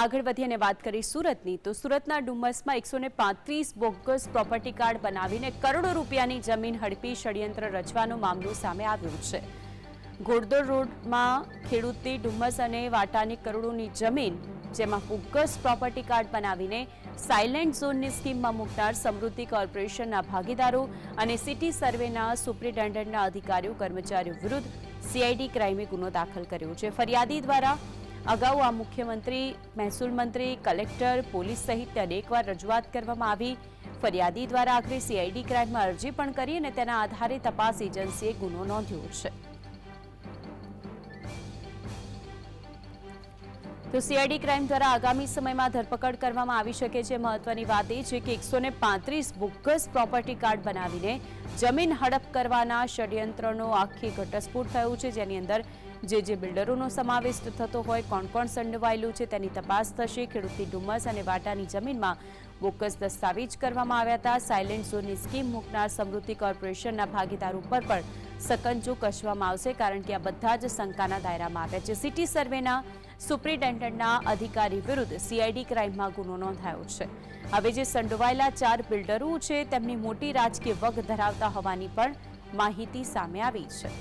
આગળ વધી અને વાત કરી સુરતની, તો સુરતના ડુમસમાં 135 બોગસ પ્રોપર્ટી કાર્ડ બનાવીને કરોડો રૂપિયાની જમીન હડપી ષડયંત્ર રચવાનો મામલો સામે આવ્યો છે. ઘોડદોડ રોડમાં ખેડૂતની ડુમસ અને વાટાની કરોડોની જમીન, જેમાં બોગસ પ્રોપર્ટી કાર્ડ બનાવીને સાયલેન્ટ ઝોનની સ્કીમમાં મૂકનાર સમૃદ્ધિ કોર્પોરેશનના ભાગીદારો અને સિટી સર્વેના સુપ્રિન્ટેન્ડન્ટના અધિકારીઓ કર્મચારીઓ વિરુદ્ધ સીઆઈડી ક્રાઇમે ગુનો દાખલ કર્યો છે. ફરિયાદી દ્વારા અગાઉ આ મુખ્યમંત્રી, મહેસૂલ મંત્રી, કલેક્ટર, પોલીસ સહિત અનેકવાર રજૂઆત કરવામાં આવી. ફરિયાદી દ્વારા આખરે સીઆઈડી ક્રાઇમમાં અરજી પણ કરી અને તેના આધારે તપાસ એજન્સીએ ગુનો નોંધ્યો છે. તો સીઆઈડી ક્રાઇમ દ્વારા આગામી સમયમાં ધરપકડ કરવામાં આવી શકે છે. મહત્વની વાત એ છે કે 135 બોગસ પ્રોપર્ટી કાર્ડ બનાવીને જમીન હડપ કરવાના ષડયંત્રનો આખી ઘટસ્ફોટ થયો છે, જેની અંદર જે બિલ્ડરોનો સમાવેશ થતો હોય, કોણ કોણ સંડોવાયેલું છે તેની તપાસ થશે. ખેડૂતની ડુમસ અને વાટાની જમીનમાં બોગસ દસ્તાવેજ કરવામાં આવ્યા હતા. સાયલેન્ટ ઝોનની સ્કીમ મૂકનાર સમૃદ્ધિ કોર્પોરેશનના ભાગીદારો પર પણ સકંજો કસવામાં આવશે, કારણ કે આ બધા જ શંકાના દાયરામાં આવ્યા છે. સિટી સર્વેના સુપ્રિન્ટેન્ડન્ટના અધિકારી વિરુદ્ધ સીઆઈડી ક્રાઇમમાં ગુનો નોંધાયો છે. હવે જે સંડોવાયેલા 4 બિલ્ડરો છે તેમની મોટી રાજકીય વગ ધરાવતા હોવાની પણ માહિતી સામે આવી છે.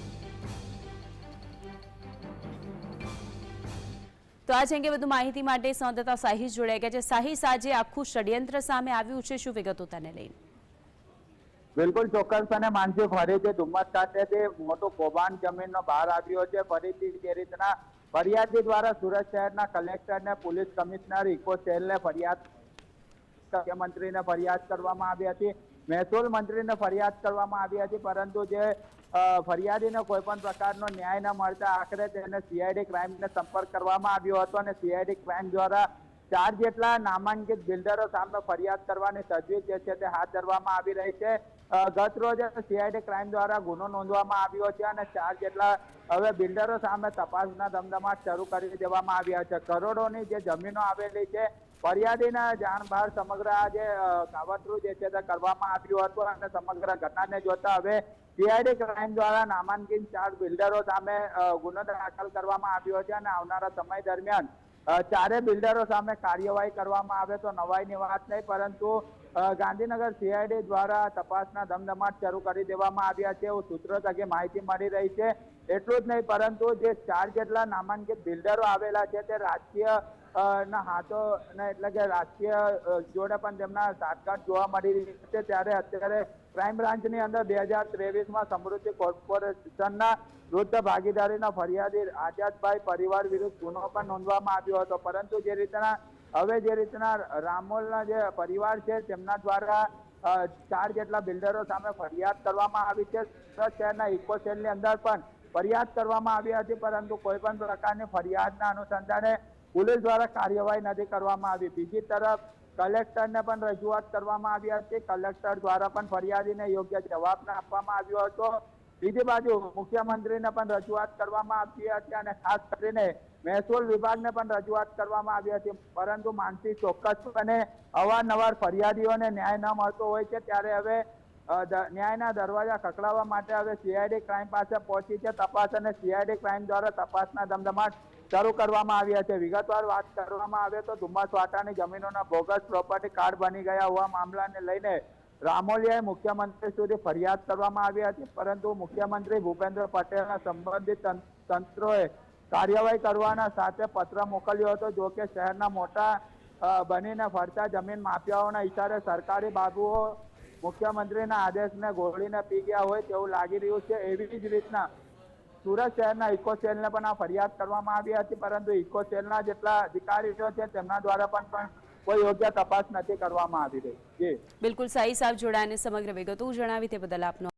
તો આ અંગે વધુ માહિતી માટે સંવાદદાતા સાહિસ જોડાઈ ગયા છે. સાહિસ, આજે આખું ષડયંત્ર સામે આવ્યું છે, શું વિગતો તેને લઈને? બિલકુલ ચોક્કસ. અને માનસી, ફરીથી ડુમસ ખાતેથી મોટું કૌભાંડ જમીનનો બહાર આવ્યો છે. ફરીથી જે રીતના ફરિયાદી દ્વારા સુરત શહેરના કલેક્ટરને, પોલીસ કમિશનર, ઇકો સેલને ફરિયાદ, મુખ્યમંત્રીને ફરિયાદ કરવામાં આવી હતી, મહેસૂલ મંત્રીને ફરિયાદ કરવામાં આવી હતી, પરંતુ જે ફરિયાદીને કોઈ પણ પ્રકારનો ન્યાય ન મળતા આખરે તેને સીઆઈડી ક્રાઇમને સંપર્ક કરવામાં આવ્યો હતો. અને સીઆઈડી ક્રાઇમ દ્વારા 4 જેટલા નામાંકિત બિલ્ડરો સામે ફરિયાદ કરવાની તજવીજ જે છે તે હાથ ધરવામાં આવી રહી છે. ગત રોજ સીઆઈડી ક્રાઇમ દ્વારા ગુનો નોંધવામાં આવ્યો છે અને 4 જેટલા હવે બિલ્ડરો સામે તપાસના ધમધમાટ શરૂ કરી દેવામાં આવ્યા છે. કરોડોની જે જમીનો આવેલી છે, ફરિયાદીના જાણ બહાર સમગ્ર આ જે કાવતરું જે છે તે કરવામાં આવ્યું હતું. અને સમગ્ર ઘટનાને જોતા હવે સીઆઈડી ક્રાઇમ દ્વારા નામાંકિત 4 બિલ્ડરો સામે ગુનો દાખલ કરવામાં આવ્યો છે. અને આવનારા સમય દરમિયાન 4 બિલ્ડરો સામે કાર્યવાહી કરવામાં આવે તો નવાઈની વાત નહીં, પરંતુ ગાંધીનગર સીઆઈડી દ્વારા તપાસના ધમધમાટ શરૂ કરી દેવામાં આવ્યા છે એવું સૂત્રો થકી માહિતી મળી રહી છે. એટલું જ નહીં, પરંતુ જે 4 જેટલા નામાંકિત બિલ્ડરો આવેલા છે તે રાજકીય ના હાથો, એટલે કે રાજકીય જોડે પણ તેમના સાટગાંઠ જોવા મળી રહી છે. ત્યારે અત્યારે ક્રાઇમ બ્રાન્ચની અંદર 2023માં સમૃદ્ધિ કોર્પોરેશનના વૃદ્ધ ભાગીદારીના ફરિયાદી આઝાદભાઈ પરિવાર વિરુદ્ધ ગુનો પણ નોંધવામાં આવ્યો હતો. પરંતુ જે રીતના રામોલના જે પરિવાર છે તેમના દ્વારા 4 જેટલા બિલ્ડરો સામે ફરિયાદ કરવામાં આવી છે. સુરત શહેરના ઇકો સેલની અંદર પણ ફરિયાદ કરવામાં આવી હતી, પરંતુ કોઈ પણ પ્રકારની ફરિયાદના અનુસંધાને પોલીસ દ્વારા કાર્યવાહી નથી કરવામાં આવી. બીજી તરફ કલેક્ટરને પણ રજૂઆત કરવામાં આવી હતી. કલેક્ટર દ્વારા પણ ફરિયાદીને યોગ્ય જવાબ આપવામાં આવ્યો હતો. બીજી બાજુ મુખ્યમંત્રીને પણ રજૂઆત કરવામાં આવી હતી અને ખાસ કરીને મહેસૂલ વિભાગને પણ રજૂઆત કરવામાં આવી હતી. પરંતુ માનસી, ચોક્કસપણે અવારનવાર ફરિયાદીઓને ન્યાય ન મળતો હોય છે, ત્યારે હવે ન્યાયના દરવાજા ખખડાવવા માટે હવે સીઆઈડી ક્રાઇમ પાસે પહોંચી છે તપાસ, અને સીઆઈડી ક્રાઇમ દ્વારા તપાસના ધમધમાટ શરૂ કરવામાં આવ્યા છે. વિગતવાર વાત કરવામાં આવે તો ડુમસ વાટાની જમીનોના બોગસ પ્રોપર્ટી કાર્ડ બની ગયા હોવા મામલાને લઈને રામોલિયાએ મુખ્યમંત્રી સુધી ફરિયાદ કરવામાં આવી હતી, પરંતુ મુખ્યમંત્રી ભૂપેન્દ્ર પટેલના સંબંધિત તંત્રોએ કાર્યવાહી કરવાના સાથે પત્ર મોકલ્યો હતો. જો કે શહેરના મોટા બનીને ફરતા જમીન માફિયાઓના ઇશારે સરકારી બાબુઓ મુખ્યમંત્રીના આદેશને ગોળીને પી ગયા હોય તેવું લાગી રહ્યું છે. એવી જ રીતના સુરત શહેરના ઇકો સેલને પણ આ ફરિયાદ કરવામાં આવી હતી, પરંતુ ઇકો સેલના જેટલા અધિકારીઓ છે તેમના દ્વારા પણ કોઈ યોગ્ય તપાસ નથી કરવામાં આવી રહી. બિલકુલ સાહિસ, આપ જોડાઈને સમગ્ર વિગતો જણાવી તે બદલ આપનો